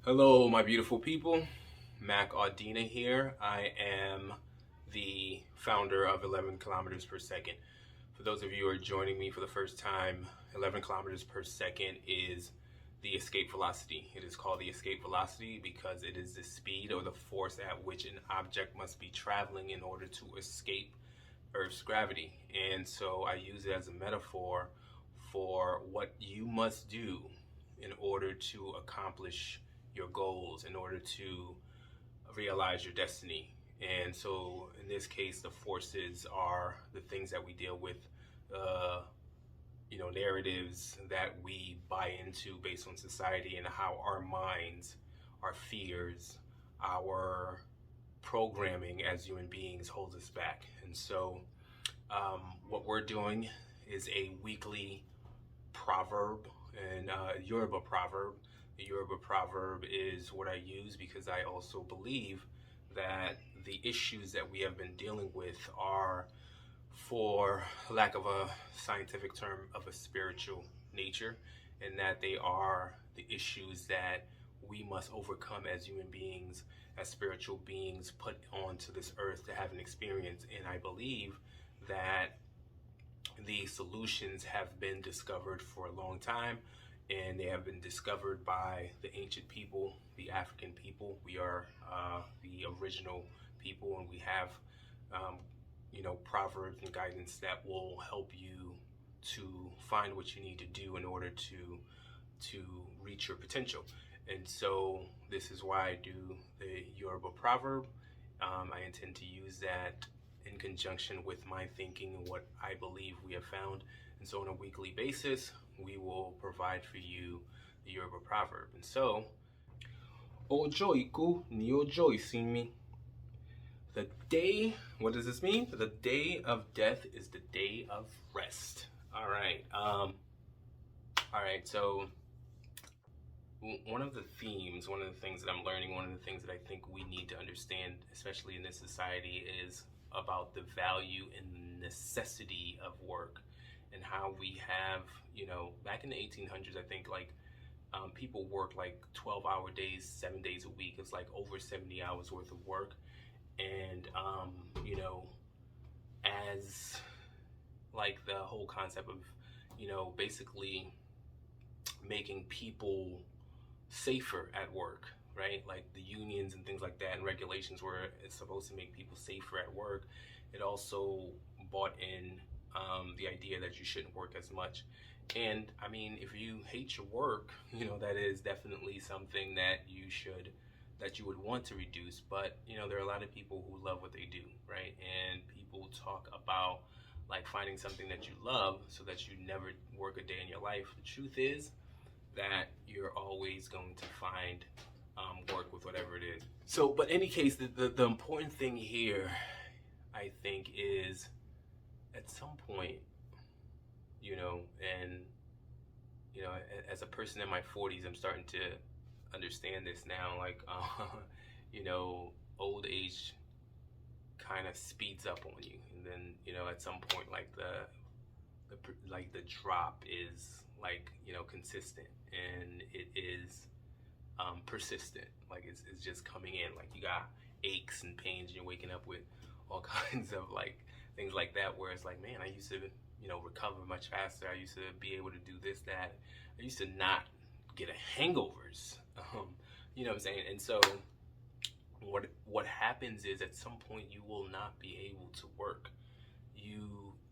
Hello, my beautiful people. Mac Audina here. I am the founder of 11 kilometers per second. For those of you who are joining me for the first time, 11 kilometers per second is the escape velocity. It is called the escape velocity because it is the speed or the force at which an object must be traveling in order to escape Earth's gravity. And so I use it as a metaphor for what you must do in order to accomplish your goals, in order to realize your destiny. And so in this case, the forces are the things that we deal with, uh, narratives that we buy into based on society and how our minds, our fears, our programming as human beings holds us back. And so what we're doing is a weekly proverb and Yoruba proverb. The Yoruba proverb is what I use because I also believe that the issues that we have been dealing with are, for lack of a scientific term, of a spiritual nature, and that they are the issues that we must overcome as human beings, as spiritual beings put onto this earth to have an experience. And I believe that the solutions have been discovered for a long time, and they have been discovered by the ancient people, the African people. We are the original people, and we have proverbs and guidance that will help you to find what you need to do in order to reach your potential. And so this is why I do the Yoruba proverb. I intend to use that in conjunction with my thinking and what I believe we have found. And so on a weekly basis, we will provide for you the Yoruba proverb. And so, Ojo iku ni ojo ìsinmi. The day, what does this mean? The day of death is the day of rest. All right. So one of the themes, one of the things that I'm learning, one of the things that I think we need to understand, especially in this society, is about the value and the necessity of work, and how we have, back in the 1800s, I think people work like 12-hour days, 7 days a week. It's like over 70 hours worth of work. And, as like the whole concept of, basically making people safer at work, right? Like the unions and things like that and regulations where it's supposed to make people safer at work. It also brought in the idea that you shouldn't work as much. And I mean, if you hate your work, that is definitely something that you would want to reduce. But there are a lot of people who love what they do, right? And people talk about like finding something that you love so that you never work a day in your life. The truth is that you're always going to find work with whatever it is. So, but in any case, the important thing here, I think, is at some point, and as a person in my 40s, I'm starting to understand this now. Like, old age kind of speeds up on you, and then at some point, like the drop is like consistent, and it is persistent. Like it's just coming in. Like you got aches and pains, and you're waking up with all kinds of like things like that. Where it's like, man, I used to recover much faster. I used to be able to do this, that. I used to not get hangovers. You know what I'm saying? And so what happens is at some point you will not be able to work.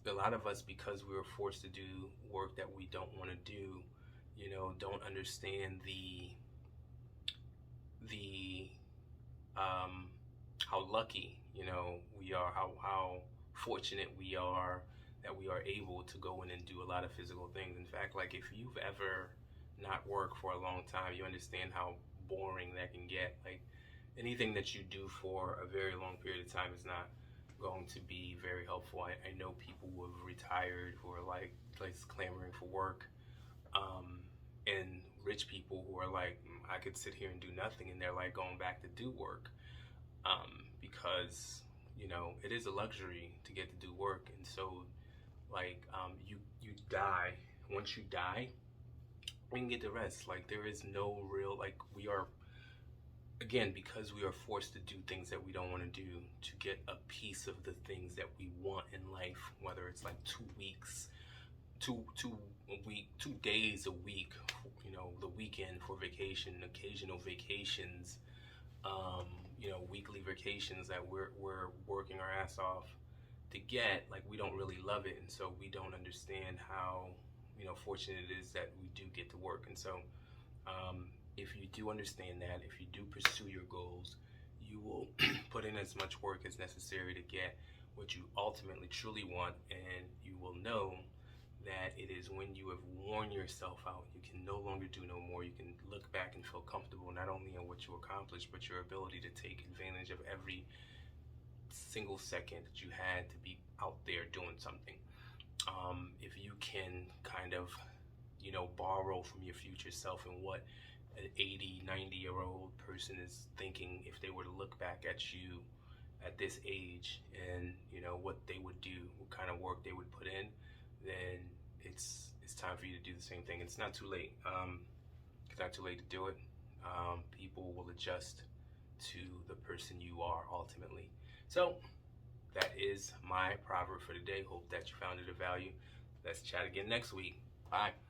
A lot of us, because we were forced to do work that we don't want to do, don't understand the how lucky we are, how fortunate we are that we are able to go in and do a lot of physical things. In fact, like if you've ever not worked for a long time, you understand how boring that can get. Like anything that you do for a very long period of time is not going to be very helpful. I know people who have retired who are like clamoring for work, and rich people who are like, I could sit here and do nothing, and they're like going back to do work, because it is a luxury to get to do work. And so like you die. Once you die, we can get the rest. Like there is no real, like we are again, because we are forced to do things that we don't want to do to get a piece of the things that we want in life, whether it's like 2 weeks, a week, 2 days a week, the weekend for vacation, occasional vacations, weekly vacations that we're working our ass off to get, like, we don't really love it, and so we don't understand how fortunate it is that we do get to work. And so if you do understand that, if you do pursue your goals, you will put in as much work as necessary to get what you ultimately truly want, and you will know that it is when you have worn yourself out, you can no longer do no more. You can look back and feel comfortable not only in what you accomplished, but your ability to take advantage of every single second that you had to be out there doing something. If you can kind of, borrow from your future self and what an 80, 90-year-old person is thinking if they were to look back at you at this age, and what they would do, what kind of work they would put in, then it's time for you to do the same thing. It's not too late. It's not too late to do it. People will adjust to the person you are ultimately. So that is my proverb for today. Hope that you found it of value. Let's chat again next week. Bye.